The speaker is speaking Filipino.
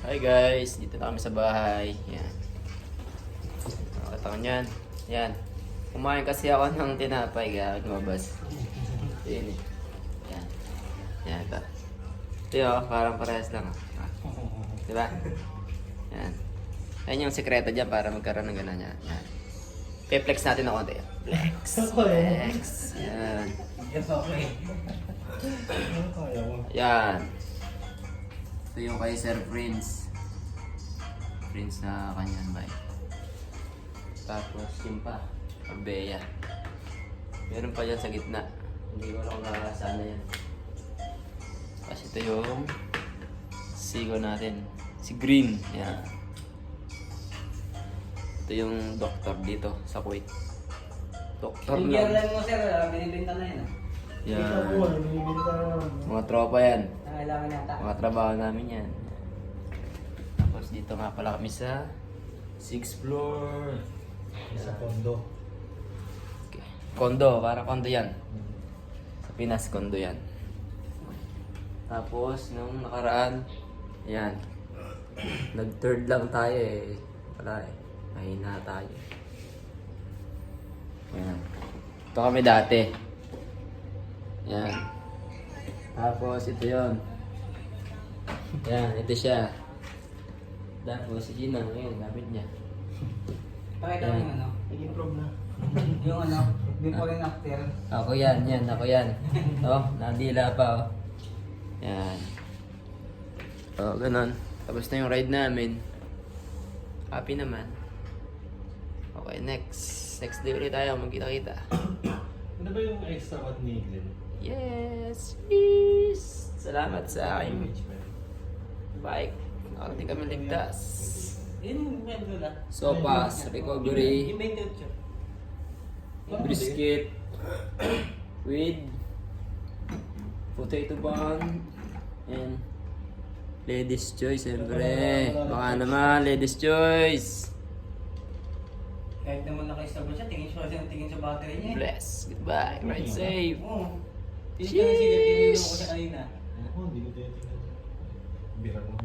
Hi guys, dito na kami sa bahay. Yan. Nakakataon yan. Yan. Kumain kasi ako ng tinapay kaya lumabas. Yan eh. Yan. Yan ito. Ito yun, parang parehas lang. Diba? Yan. Yan yung sekreto dyan para magkaroon ng gano'n yan. Yan. Pe-flex natin na konti. Flex. Flex. Yan. Yan. Ito yung kay Sir Prince. Prince na kanyan bike. Tapos yung pa, Arbeya. Meron pa dyan sa gitna. Hindi ko alam kung nakakasana yan. Tapos ito yung sigo natin. Si Green. Yan. Ito yung doktor dito sa Kuwait. Doktor Yung lang. lang mo sir, binibenta na yun. Yan. Mga tropa yan. Kailangan yata. Mga trabaho namin yan. Tapos dito nga pala kami sa 6th floor. Sa kondo. Okay. Kondo, para kondo yan. Sa Pinas, kondo yan. Tapos, nung nakaraan, yan. Nag-third lang tayo eh. Wala eh. Mahina tayo. Yan. Ito kami dati. Yan. Tapos, ito yon. Yan, ito siya. Tapos, si Gina, ngayon, gamit niya. Pakita mo yung ano. Nag-improve na. Yung ano, before and after. Ako yan, ako yan. Oh, nandila pa oh. Yan. Oh, ganun. Tapos na yung ride namin. Happy naman. Okay, next. Next day ulit tayo, magkita-kita. Ano ba yung extra what ni Glenn? Yes! Peace! Salamat sa aking bike. Nakarating kami ligtas. Yun yung medyo na. Sopas, recovery, Yung 28. brisket, with potato bun, and ladies choice, siyempre. Baka naman, ladies choice. Kahit naman naka-stable siya, tingin sa battery niya. Bless. Goodbye. Ride safe. Oo. Tinignan mo siya kanina. Ako, hindi ko tinitingnan. Bira mo.